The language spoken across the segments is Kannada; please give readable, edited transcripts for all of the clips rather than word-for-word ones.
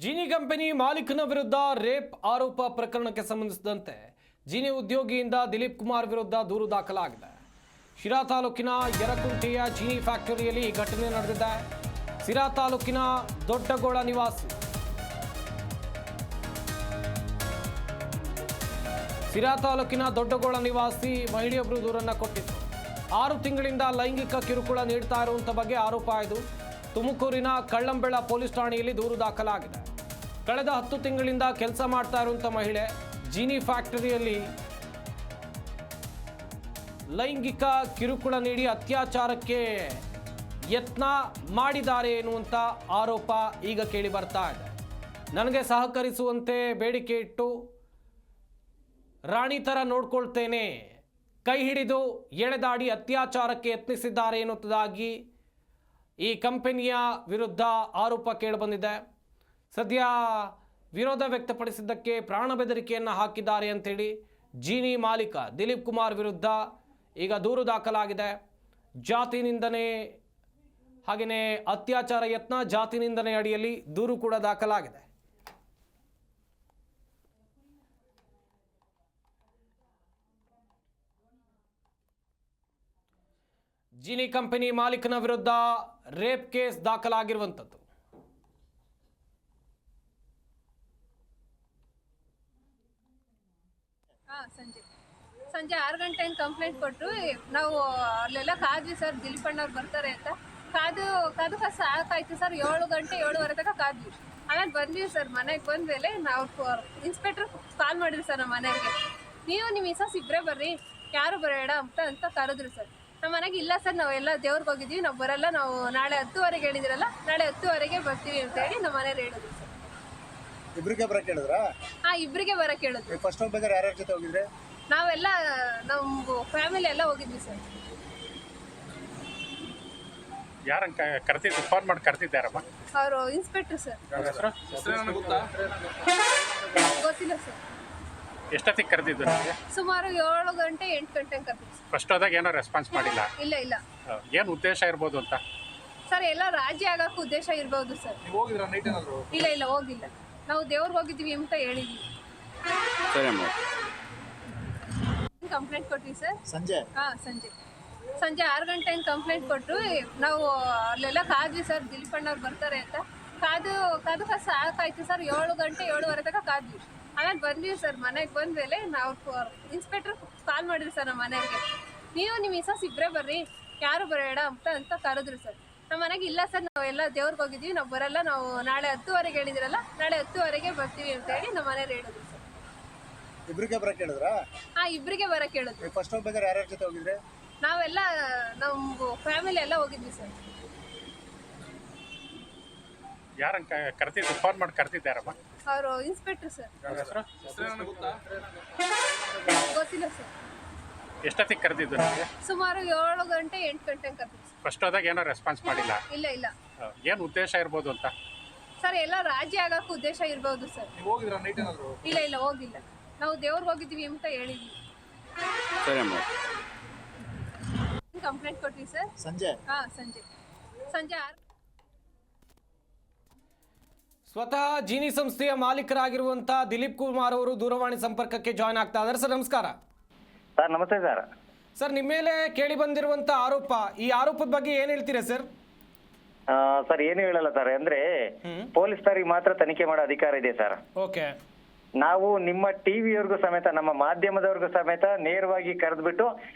ಜಿನಿ ಕಂಪನಿ ಮಾಲೀಕನ ವಿರುದ್ಧ ರೇಪ್ ಆರೋಪ ಪ್ರಕರಣಕ್ಕೆ ಸಂಬಂಧಿಸಿದಂತೆ ಜಿನಿ ಉದ್ಯೋಗಿಯಿಂದ ದಿಲೀಪ್ ಕುಮಾರ್ ವಿರುದ್ಧ ದೂರು ದಾಖಲಾಗಿದೆ. ಶಿರಾ ತಾಲೂಕಿನ ಯರಕುಂಟೆಯ ಜಿನಿ ಫ್ಯಾಕ್ಟರಿಯಲ್ಲಿ ಈ ಘಟನೆ ನಡೆದಿದೆ. ಸಿರಾ ತಾಲೂಕಿನ ದೊಡ್ಡಗೋಳ ನಿವಾಸಿ ಮಹಿಳೆಯೊಬ್ಬರು ದೂರನ್ನು ಕೊಟ್ಟಿದ್ದು 6 ತಿಂಗಳಿಂದ ಲೈಂಗಿಕ ಕಿರುಕುಳ ನೀಡ್ತಾ ಇರುವಂತ ಬಗ್ಗೆ ಆರೋಪ ಇದು. ತುಮಕೂರಿನ ಕಳ್ಳಂಬೆಳ ಪೊಲೀಸ್ ಠಾಣೆಯಲ್ಲಿ ದೂರು ದಾಖಲಾಗಿದೆ. ಕಳೆದ 10 ತಿಂಗಳಿಂದ ಕೆಲಸ ಮಾಡ್ತಾ ಇರುವಂತ ಮಹಿಳೆ ಜಿನಿ ಫ್ಯಾಕ್ಟರಿಯಲ್ಲಿ ಲೈಂಗಿಕ ಕಿರುಕುಳ ನೀಡಿ ಅತ್ಯಾಚಾರಕ್ಕೆ ಯತ್ನ ಮಾಡಿದ್ದಾರೆ ಎನ್ನುವಂತ ಆರೋಪ ಈಗ ಕೇಳಿ ಬರ್ತಾ ಇದೆ. ನನಗೆ ಸಹಕರಿಸುವಂತೆ ಬೇಡಿಕೆ ಇಟ್ಟು ರಾಣಿ ಥರ ನೋಡ್ಕೊಳ್ತೇನೆ, ಕೈ ಹಿಡಿದು ಎಳೆದಾಡಿ ಅತ್ಯಾಚಾರಕ್ಕೆ ಯತ್ನಿಸಿದ್ದಾರೆ ಎನ್ನುವುದಾಗಿ ಈ ಕಂಪನಿಯ ವಿರುದ್ಧ ಆರೋಪ ಕೇಳಿಬಂದಿದೆ. ಸದ್ಯ ವಿರೋಧ ವ್ಯಕ್ತಪಡಿಸಿದ್ದಕ್ಕೆ ಪ್ರಾಣ ಬೆದರಿಕೆಯನ್ನು ಹಾಕಿದ್ದಾರೆ ಅಂತೇಳಿ ಜಿನಿ ಮಾಲೀಕ ದಿಲೀಪ್ ಕುಮಾರ್ ವಿರುದ್ಧ ಈಗ ದೂರು ದಾಖಲಾಗಿದೆ. ಜಾತಿ ನಿಂದನೆ ಹಾಗೆಯೇ ಅತ್ಯಾಚಾರ ಯತ್ನ, ಜಾತಿ ನಿಂದನೆ ಅಡಿಯಲ್ಲಿ ದೂರು ಕೂಡ ದಾಖಲಾಗಿದೆ. ಜಿನಿ ಕಂಪನಿ ಮಾಲೀಕನ ವಿರುದ್ಧ ರೇಪ್ ಕೇಸ್ ದಾಖಲಾಗಿರುವಂಥದ್ದು. ಸಂಜೆ 6 ಗಂಟೆಗೆ ಕಂಪ್ಲೇಂಟ್ ಕೊಟ್ಟು ನಾವು ಅಲ್ಲೆಲ್ಲ ಕಾದ್ವಿ ಸರ್, ದಿಲೀಪ್ ಅಣ್ಣವ್ರು ಬರ್ತಾರೆ ಅಂತ ಕಾದು ಸಾಕಾಯ್ತು ಸರ್. 7 ಗಂಟೆ 7:30 ತನಕ ಕಾದ್ವಿ. ಆಮೇಲೆ ಬಂದ್ವಿ ಸರ್. ಮನೆಗೆ ಬಂದ್ಮೇಲೆ ನಾವು ಇನ್ಸ್ಪೆಕ್ಟರ್ ಕಾಲ್ ಮಾಡಿದ್ವಿ ಸರ್ ನಮ್ಮ ಮನೆಗೆ. ನೀವು ನಿಮ್ಮ ಮಿಸಸ್ ಇಬ್ಬರೇ ಬರ್ರಿ, ಯಾರು ಬರೋಣ ಅಂತ ಕರೆದ್ರು ಸರ್. ನಮ್ಮ ಮನೆಗೆ ಇಲ್ಲ ಸರ್, ನಾವೆಲ್ಲ ದೇವ್ರಿಗೆ ಹೋಗಿದ್ವಿ, ನಾವು ಬರಲ್ಲ, ನಾವು ನಾಳೆ 10:00ವರೆಗೆ ಹೇಳಿದಿರಲ್ಲ, ನಾಳೆ 10:00ವರೆಗೆ ಬರ್ತೀವಿ ಅಂತ ಹೇಳಿ ನಮ್ಮ ಮನೆಯವ್ರು ಹೇಳಿದ್ರು ಸರ್. ಇಬ್ಬರಿಗೆ ಬರಕ್ಕೆ ಹೇಳಿದ್ರಾ? ಹಾಂ, ಇಬ್ಬರಿಗೆ ಬರಕ್ಕೆ ಹೇಳಿದ್ರು. ಫಸ್ಟ್ ಹೋಗ್ಬೇಕಾದ್ರೆ ಯಾರ್ಯಾರ ಜೊತೆ ಹೋಗಿದ್ರೆ? ನಾವೆಲ್ಲ ನಮ್ಮ ಫ್ಯಾಮಿಲಿ ಎಲ್ಲ ಹೋಗಿದ್ವಿ ಸರ್. ಯಾರನ್ನ ಕರ್ತಿದ್ದು? ಫೋನ್ ಮಾಡಿ ಕರ್ತಿದ್ದಾರಮ್ಮ? ಅವರು ಇನ್ಸ್ಪೆಕ್ಟರ್ ಸರ್. ಗೊತ್ತಿಲ್ಲ ಸರ್. ಎಷ್ಟೊತ್ತಿಗೆ ಕರೆದಿದ್ದು ನಿಮಗೆ? ಸುಮಾರು 7 ಗಂಟೆ 8 ಗಂಟೆಗೆ ಕರ್ತಿದ್ವಿ ಸರ್. ಫಸ್ಟ್ ಹೋದಾಗ ಏನೋ ರೆಸ್ಪಾನ್ಸ್ ಮಾಡಿಲ್ಲ? ಇಲ್ಲ ಏನು ಉದ್ದೇಶ ಇರ್ಬೋದು ಅಂತ ಸರ್, ಎಲ್ಲ ರಾಜಿ ಆಗಕ್ಕೆ ಉದ್ದೇಶ ಇರ್ಬೋದು ಸರ್. ಇಲ್ಲ ಹೋಗಿಲ್ಲ, ನಾವು ದೇವ್ರಿಗೆ ಹೋಗಿದ್ವಿ ಅಂತ ಹೇಳಿದ್ವಿ. ಕಂಪ್ಲೇಂಟ್ ಕೊಟ್ವಿ ಸರ್. ಸಂಜೆ 6 ಗಂಟೆಗೆ ಕಂಪ್ಲೇಂಟ್ ಕೊಟ್ಟು ನಾವು ಅಲ್ಲೆಲ್ಲ ಕಾದ್ವಿ ಸರ್, ದಿಲೀಪ್ ಅಣ್ಣವ್ರು ಬರ್ತಾರೆ ಅಂತ ಕಾದು ಸಾಕಾಯ್ತು ಸರ್. 7 ಗಂಟೆ 7:30 ತನಕ ಕಾದ್ವಿ. ಆಮೇಲೆ ಬಂದ್ವಿ ಸರ್. ಮನೆಗೆ ಬಂದ್ಮೇಲೆ ನಾವು ಇನ್ಸ್ಪೆಕ್ಟರ್ ಕಾಲ್ ಮಾಡಿದ್ವಿ ಸರ್ ನಮ್ಮ ಮನೆಯವ್ರಿಗೆ. ನೀವು ನಿಮ್ಮ ಮಿಸಸ್ ಇಬ್ಬರೇ ಬರ್ರಿ, ಯಾರು ಬರೋಣ ಅಂತ ಕರೆದ್ರು ಸರ್. ನಮ್ಮ ಮನೆಗೆ ಇಲ್ಲ ಸರ್, ನಾವೆಲ್ಲ ದೇವ್ರಿಗೆ ಹೋಗಿದ್ವಿ, ನಾವು ಬರಲ್ಲ, ನಾವು ನಾಳೆ 10:00ವರೆಗೆ ಹೇಳಿದಿರಲ್ಲ, ನಾಳೆ 10:00ವರೆಗೆ ಬರ್ತೀವಿ ಅಂತ ಹೇಳಿ ನಮ್ಮ ಮನೆಯವ್ರು ಹೇಳಿದ್ರು ಸರ್. ಇಬ್ಬರಿಗೆ ಬರಕ್ಕೆ ಹೇಳಿದ್ರಾ? ಹಾಂ, ಇಬ್ಬರಿಗೆ ಬರಕ್ಕೆ ಹೇಳಿದ್ರು. ಫಸ್ಟ್ ಹೋಗ್ಬೇಕಾದ್ರೆ ಯಾರ್ಯಾರ ಜೊತೆ ಹೋಗಿದ್ರೆ? ನಾವೆಲ್ಲ ನಮ್ಮ ಫ್ಯಾಮಿಲಿ ಎಲ್ಲ ಹೋಗಿದ್ವಿ ಸರ್. ಯಾರನ್ನ ಕರ್ತಿದ್ದು? ಫೋನ್ ಮಾಡಿ ಕರ್ತಿದ್ದಾರಮ್ಮ? ಅವರು ಇನ್ಸ್ಪೆಕ್ಟರ್ ಸರ್. ಗೊತ್ತಿಲ್ಲ ಸರ್. ಎಷ್ಟೊತ್ತಿಗೆ ಕರೆದಿದ್ದು ನಿಮಗೆ? ಸುಮಾರು 7 ಗಂಟೆ 8 ಗಂಟೆಗೆ ಕರ್ತಿದ್ವಿ ಸರ್. ಫಸ್ಟ್ ಹೋದಾಗ ಏನೋ ರೆಸ್ಪಾನ್ಸ್ ಮಾಡಿಲ್ಲ? ಇಲ್ಲ ಏನು ಉದ್ದೇಶ ಇರ್ಬೋದು ಅಂತ ಸರ್, ಎಲ್ಲ ರಾಜಿ ಆಗಕ್ಕೆ ಉದ್ದೇಶ ಇರ್ಬೋದು ಸರ್. ಇಲ್ಲ ಹೋಗಿಲ್ಲ, ನಾವು ದೇವ್ರಿಗೆ ಹೋಗಿದ್ವಿ ಅಂತ ಹೇಳಿದ್ವಿ. ಕಂಪ್ಲೇಂಟ್ ಕೊಟ್ವಿ ಸರ್. ಸಂಜೆ 6. ಸ್ವತಃ ಜಿನಿ ಸಂಸ್ಥೆಯ ಮಾಲೀಕರಾಗಿರುವಂತಹ ದಿಲೀಪ್ ಕುಮಾರ್ ಅವರು ದೂರವಾಣಿ ಸಂಪರ್ಕಕ್ಕೆ ಜಾಯ್ನ್ ಆಗ್ತಾ ಇದ್ದಾರೆ. ಸರ್ ನಮಸ್ಕಾರ. ಸರ್ ನಮಸ್ತೆ ಸರ್. ಸರ್, ನಿಮ್ಮ ಮೇಲೆ ಕೇಳಿ ಬಂದಿರುವಂತ ಆರೋಪ, ಈ ಆರೋಪದ ಬಗ್ಗೆ ಏನ್ ಹೇಳ್ತೀರಾ ಸರ್? ಸರ್ ಏನು ಹೇಳಲ್ಲ ಸರ್, ಅಂದ್ರೆ ಪೊಲೀಸರಿಗೆ ಮಾತ್ರ ತನಿಖೆ ಮಾಡೋ ಅಧಿಕಾರ ಇದೆ ಸರ್. ಓಕೆ. ನಾವು ನಿಮ್ಮ ಟಿವಿಯವ್ರಿಗೂ ಸಮೇತ, ನಮ್ಮ ಮಾಧ್ಯಮದವ್ರಿಗೂ ಸಮೇತ ನೇರವಾಗಿ ಕರೆದ್ಬಿಟ್ಟು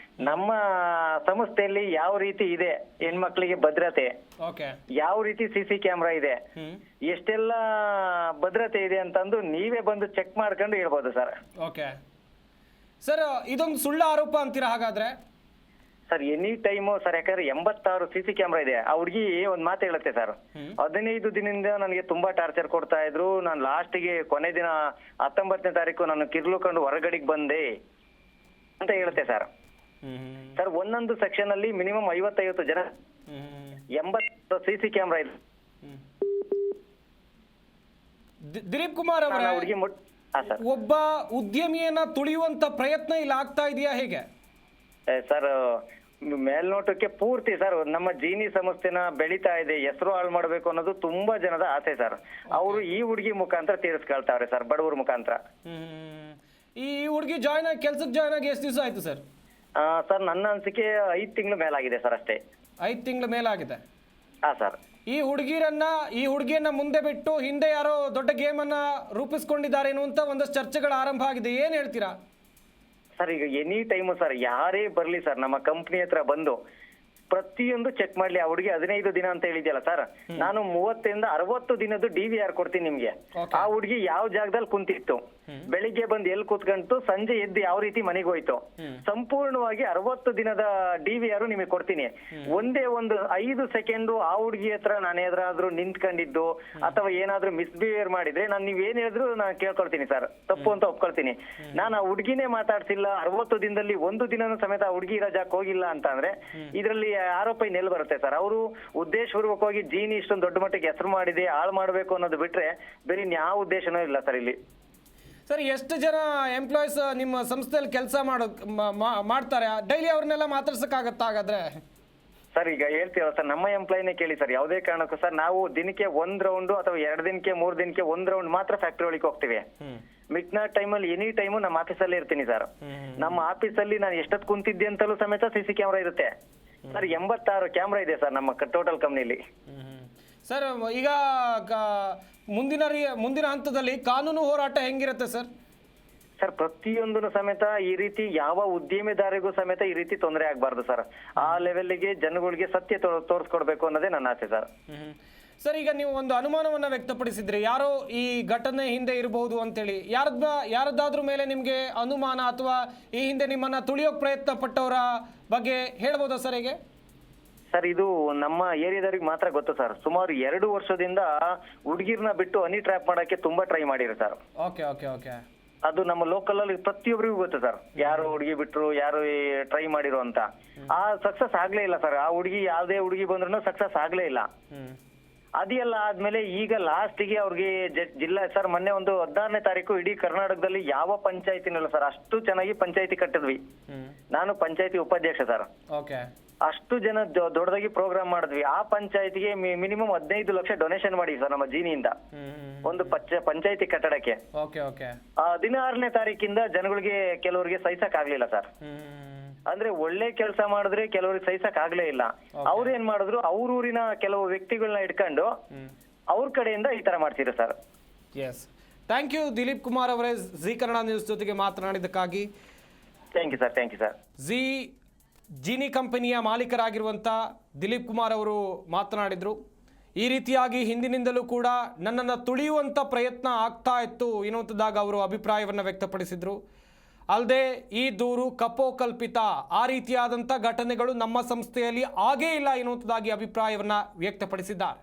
ನಮ್ಮ ಸಂಸ್ಥೆಯಲ್ಲಿ ಯಾವ ರೀತಿ ಇದೆ ಹೆಣ್ಮಕ್ಳಿಗೆ ಭದ್ರತೆ, ಯಾವ ರೀತಿ CC ಕ್ಯಾಮ್ರಾ ಇದೆ, ಎಷ್ಟೆಲ್ಲ ಭದ್ರತೆ ಇದೆ ಅಂತಂದು ನೀವೇ ಬಂದು ಚೆಕ್ ಮಾಡ್ಕೊಂಡು ಹೇಳ್ಬೋದು ಸರ್. ಓಕೆ ಸರ್, ಇದೊಂದು ಸುಳ್ಳು ಆರೋಪ ಅಂತೀರಾ ಹಾಗಾದ್ರೆ? ಸರ್ ಎನಿ ಟೈಮು ಸರ್, ಯಾಕಂದ್ರೆ 86 CC ಕ್ಯಾಮ್ರಾ ಇದೆ. ಆ ಹುಡುಗಿ ಒಂದ್ ಮಾತು ಹೇಳುತ್ತೆ ಸರ್, 15 ದಿನದಿಂದ ನನಗೆ ತುಂಬಾ ಟಾರ್ಚರ್ ಕೊಡ್ತಾ ಇದ್ರು, ನಾನು ಲಾಸ್ಟ್ಗೆ ಕೊನೆ ದಿನ 19ನೇ ತಾರೀಕು ನಾನು ಕಿರ್ಲುಕೊಂಡು ಹೊರಗಡೆಗೆ ಬಂದೆ ಅಂತ ಹೇಳುತ್ತೆ ಸರ್. ಸರ್ ಒಂದೊಂದು ಸೆಕ್ಷನ್ ಅಲ್ಲಿ ಮಿನಿಮಮ್ 50 ಜನ, 80 CC ಕ್ಯಾಮ್ರಾ ಇದೆ. ದಿಲೀಪ್ ಕುಮಾರ್ ಅವರ ಹುಡುಗಿ ಒಬ್ಬ ಉದ್ಯಮಿಯನ್ನ ತುಳಿಯುವಂತ ಪ್ರಯತ್ನ ಇಲ್ಲಿ ಆಗ್ತಾ ಇದೆಯಾ ಹೇಗೆ? ಸರ್ ಮೇಲ್ನೋಟಕ್ಕೆ ಪೂರ್ತಿ ಸರ್ ನಮ್ಮ ಜೀನಿ ಸಂಸ್ಥೆನ ಬೆಳೀತಾ ಇದೆ, ಹೆಸರು ಹಾಳು ಮಾಡ್ಬೇಕು ಅನ್ನೋದು ತುಂಬಾ ಜನದ ಆಸೆ ಸರ್. ಅವರು ಈ ಹುಡುಗಿ ಮುಖಾಂತರ ತೀರಿಸ್ಕೊಳ್ತಾವ್ರೆ ಸರ್, ಬಡವರ ಮುಖಾಂತರ. ಈ ಹುಡುಗಿ ಕೆಲ್ಸಕ್ಕೆ ಜಾಯ್ನ್ ಆಗಿ ಎಷ್ಟು ದಿವಸ ಆಯ್ತು ಸರ್? ಸರ್ ನನ್ನ ಅನ್ಸಿಕೆ 5 ತಿಂಗಳು ಮೇಲಾಗಿದೆ ಸರ್ ಅಷ್ಟೇ. 5 ತಿಂಗಳ ಮೇಲಾಗಿದೆ. ಹಾ ಸರ್. ಈ ಹುಡುಗಿಯನ್ನ ಮುಂದೆ ಬಿಟ್ಟು ಹಿಂದೆ ಯಾರೋ ದೊಡ್ಡ ಗೇಮ್ ಅನ್ನ ರೂಪಿಸ್ಕೊಂಡಿದ್ದಾರೆ ಅಂತ ಒಂದಷ್ಟು ಚರ್ಚೆಗಳು ಆರಂಭ ಆಗಿದೆ, ಏನ್ ಹೇಳ್ತೀರಾ ಸರ್? ಈಗ ಎನಿ ಟೈಮು ಸರ್ ಯಾರೇ ಬರ್ಲಿ ಸರ್ ನಮ್ಮ ಕಂಪ್ನಿ ಹತ್ರ ಬಂದು ಪ್ರತಿಯೊಂದು ಚೆಕ್ ಮಾಡ್ಲಿ. ಆ ಹುಡುಗಿ 15 ದಿನ ಅಂತ ಹೇಳಿದ್ಯಲ್ಲ ಸರ್, ನಾನು 30 ಇಂದ 60 ದಿನದ್ದು DVR ಕೊಡ್ತೀನಿ ನಿಮ್ಗೆ. ಆ ಹುಡುಗಿ ಯಾವ ಜಾಗದಲ್ಲಿ ಕುಂತಿತ್ತು, ಬೆಳಿಗ್ಗೆ ಬಂದು ಎಲ್ಲಿ ಕೂತ್ಕೊಂತು, ಸಂಜೆ ಎದ್ದು ಯಾವ ರೀತಿ ಮನೆಗೆ ಹೋಯ್ತು, ಸಂಪೂರ್ಣವಾಗಿ 60 ದಿನದ DVR ನಿಮಗೆ ಕೊಡ್ತೀನಿ. ಒಂದೇ ಒಂದು 5 ಸೆಕೆಂಡ್ ಆ ಹುಡುಗಿ ಹತ್ರ ನಾನು ಏನಾದ್ರೂ ನಿಂತ್ಕೊಂಡಿದ್ದು ಅಥವಾ ಏನಾದ್ರೂ ಮಿಸ್ಬಿಹೇವಿಯರ್ ಮಾಡಿದ್ರೆ ನಾನು ನೀವೇನ್ ಹೇಳಿದ್ರು ನಾನು ಕೇಳ್ಕೊಳ್ತೀನಿ ಸರ್, ತಪ್ಪು ಅಂತ ಒಪ್ಕೊಳ್ತೀನಿ. ನಾನು ಆ ಹುಡುಗಿನೇ ಮಾತಾಡ್ಸಿಲ್ಲ, 60 ದಿನದಲ್ಲಿ ಒಂದು ದಿನನೂ ಸಮೇತ ಆ ಹುಡುಗಿ ಇರೋ ಜಾಗಕ್ಕೆ ಹೋಗಿಲ್ಲ ಅಂತ ಅಂದ್ರೆ ಇದರಲ್ಲಿ ಆರೋಪ ಇನ್ನೆಲ್ಲಿ ಬರುತ್ತೆ ಸರ್? ಅವರು ಉದ್ದೇಶಪೂರ್ವಕವಾಗಿ ಜೀನಿ ಇಷ್ಟೊಂದು ದೊಡ್ಡ ಮಟ್ಟಿಗೆ ಹೆಸರು ಮಾಡಿದೆ, ಹಾಳು ಮಾಡಬೇಕು ಅನ್ನೋದು ಬಿಟ್ರೆ ಬೇರೆ ಯಾವ ಉದ್ದೇಶನೂ ಇಲ್ಲ ಸರ್ ಇಲ್ಲಿ. ಸರ್ ಎಷ್ಟು ಜನ ಎಂಪ್ಲಾಯೀಸ್ ನಿಮ್ಮ ಸಂಸ್ಥೆಯಲ್ಲಿ ಕೆಲಸ ಮಾಡ್ತಾರೆ ಡೈಲಿ? ಅವ್ರನ್ನೆಲ್ಲ ಮಾತಾಡ್ಸಕ್ಕಾಗತ್ತಾ ಹಾಗಾದ್ರೆ? ಸರ್ ಈಗ ಹೇಳ್ತೀವಲ್ಲ ಸರ್, ನಮ್ಮ ಎಂಪ್ಲಾಯಿನೇ ಕೇಳಿ ಸರ್, ಯಾವುದೇ ಕಾರಣಕ್ಕೂ ಸರ್ ನಾವು ದಿನಕ್ಕೆ 1 ರೌಂಡ್ ಅಥವಾ 2 ದಿನಕ್ಕೆ 3 ದಿನಕ್ಕೆ 1 ರೌಂಡ್ ಮಾತ್ರ ಫ್ಯಾಕ್ಟರಿ ಒಳಗೆ ಹೋಗ್ತೀವಿ. ಮಿಡ್ ನೈಟ್ ಟೈಮಲ್ಲಿ ಎನಿ ಟೈಮು ನಮ್ಮ ಆಫೀಸಲ್ಲಿ ಇರ್ತೀನಿ ಸರ್. ನಮ್ಮ ಆಫೀಸಲ್ಲಿ ನಾನು ಎಷ್ಟೊತ್ತು ಕುಂತಿದ್ದೆ ಅಂತಲೂ ಸಮೇತ CC ಕ್ಯಾಮ್ರಾ ಇರುತ್ತೆ ಸರ್. 86 ಕ್ಯಾಮ್ರಾ ಇದೆ ಸರ್ ನಮ್ಮ ಟೋಟಲ್ ಕಂಪ್ನಿಲಿ. ಸರ್ ಈಗ ಮುಂದಿನ ಹಂತದಲ್ಲಿ ಕಾನೂನು ಹೋರಾಟ ಹೆಂಗಿರುತ್ತೆ ಸರ್? ಸರ್ ಪ್ರತಿಯೊಂದನ್ನು ಸಮೇತ ಈ ರೀತಿ ಯಾವ ಉದ್ಯಮಿದಾರಿಗೂ ಸಮೇತ ಈ ರೀತಿ ತೊಂದರೆ ಆಗ್ಬಾರ್ದು ಸರ್. ಆ ಲೆವೆಲ್ಗೆ ಜನಗಳಿಗೆ ಸತ್ಯ ತೋರಿಸ್ಕೊಡ್ಬೇಕು ಅನ್ನೋದೇ ನನ್ನ ಆಸೆ ಸರ್. ಸರ್ ಈಗ ನೀವು ಒಂದು ಅನುಮಾನವನ್ನ ವ್ಯಕ್ತಪಡಿಸಿದ್ರಿ, ಯಾರೋ ಈ ಘಟನೆ ಹಿಂದೆ ಇರಬಹುದು ಅಂತೇಳಿ. ಯಾರದ್ದಾದ್ರೂ ಮೇಲೆ ನಿಮ್ಗೆ ಅನುಮಾನ ಅಥವಾ ಈ ಹಿಂದೆ ನಿಮ್ಮನ್ನ ತುಳಿಯೋಕ್ ಪ್ರಯತ್ನ ಪಟ್ಟವರ ಬಗ್ಗೆ ಹೇಳ್ಬೋದಾ ಸರ್? ಹೇಗೆ ಸರ್ ಇದು ನಮ್ಮ ಏರಿಯಾದವ್ರಿಗೆ ಮಾತ್ರ ಗೊತ್ತು ಸರ್. ಸುಮಾರು 2 ವರ್ಷದಿಂದ ಹುಡುಗಿರ್ನ ಬಿಟ್ಟು ಹನಿ ಟ್ರ್ಯಾಪ್ ಮಾಡಕ್ಕೆ ತುಂಬಾ ಟ್ರೈ ಮಾಡಿರಿ ಸರ್. Okay okay okay. ಅದು ನಮ್ಮ ಲೋಕಲ್ ಅಲ್ಲಿ ಪ್ರತಿಯೊಬ್ಬರಿಗೂ ಗೊತ್ತು ಸರ್, ಯಾರು ಹುಡುಗಿ ಬಿಟ್ರು, ಯಾರು ಟ್ರೈ ಮಾಡಿರು ಅಂತ. ಆ ಸಕ್ಸಸ್ ಆಗ್ಲೇ ಇಲ್ಲ ಸರ್. ಆ ಹುಡುಗಿ ಯಾವ್ದೇ ಹುಡುಗಿ ಬಂದ್ರು ಸಕ್ಸಸ್ ಆಗ್ಲೇ ಇಲ್ಲ. ಅದೆಲ್ಲ ಆದ್ಮೇಲೆ ಈಗ ಲಾಸ್ಟಿಗೆ ಅವ್ರಿಗೆ ಜಿಲ್ಲಾ ಸರ್ ಮೊನ್ನೆ ಒಂದು 16ನೇ ತಾರೀಕು ಇಡೀ ಕರ್ನಾಟಕದಲ್ಲಿ ಯಾವ ಪಂಚಾಯತಿನಲ್ಲ ಸರ್, ಅಷ್ಟು ಚೆನ್ನಾಗಿ ಪಂಚಾಯತಿ ಕಟ್ಟಿದ್ವಿ. ನಾನು ಪಂಚಾಯತಿ ಉಪಾಧ್ಯಕ್ಷ ಸರ್. ಓಕೆ. ಅಷ್ಟು ಜನ ದೊಡ್ಡದಾಗಿ ಪ್ರೋಗ್ರಾಮ್ ಮಾಡಿದ್ವಿ. ಆ ಪಂಚಾಯತಿಗೆ ಮಿನಿಮಮ್ 15 ಲಕ್ಷ ಡೊನೇಷನ್ ಮಾಡಿದ್ವಿ ಸರ್ ನಮ್ಮ ಜೀನಿಯಿಂದ ಒಂದು ಪಂಚಾಯತಿ ಕಟ್ಟಡಕ್ಕೆ. Okay okay. 16ನೇ ತಾರೀಕಿಂದ ಜನಗಳಿಗೆ ಕೆಲವರಿಗೆ ಸಹಿಸಕ್ ಆಗ್ಲಿಲ್ಲ ಸರ್. ಅಂದ್ರೆ ಒಳ್ಳೆ ಕೆಲಸ ಮಾಡಿದ್ರೆ ಕೆಲವ್ರಿಗೆ ಸಹಿಸಕ್ ಆಗ್ಲೇ ಇಲ್ಲ. ಅವ್ರು ಏನ್ ಮಾಡಿದ್ರು, ಅವ್ರೂರಿನ ಕೆಲವು ವ್ಯಕ್ತಿಗಳನ್ನ ಇಟ್ಕೊಂಡು ಅವ್ರ ಕಡೆಯಿಂದ ಈ ತರ ಮಾಡ್ತಿದ್ರು sir. Yes, thank you Dileep Kumar ಅವರೇ, ಜಿ ಕನ್ನಡ ನ್ಯೂಸ್ ಜೊತೆಗೆ ಮಾತನಾಡಿದ್ದಕ್ಕಾಗಿ. Thank you sir, thank you sir. ಜೀನಿ ಕಂಪನಿಯ ಮಾಲೀಕರಾಗಿರುವಂಥ ದಿಲೀಪ್ ಕುಮಾರ್ ಅವರು ಮಾತನಾಡಿದರು. ಈ ರೀತಿಯಾಗಿ ಹಿಂದಿನಿಂದಲೂ ಕೂಡ ನನ್ನನ್ನು ತುಳಿಯುವಂಥ ಪ್ರಯತ್ನ ಆಗ್ತಾ ಇತ್ತು ಎನ್ನುವಂಥದ್ದಾಗ ಅವರು ಅಭಿಪ್ರಾಯವನ್ನು ವ್ಯಕ್ತಪಡಿಸಿದರು. ಅಲ್ಲದೆ ಈ ದೂರು ಕಪೋಕಲ್ಪಿತ, ಆ ರೀತಿಯಾದಂಥ ಘಟನೆಗಳು ನಮ್ಮ ಸಂಸ್ಥೆಯಲ್ಲಿ ಆಗೇ ಇಲ್ಲ ಎನ್ನುವಂಥದ್ದಾಗಿ ಅಭಿಪ್ರಾಯವನ್ನು ವ್ಯಕ್ತಪಡಿಸಿದ್ದಾರೆ.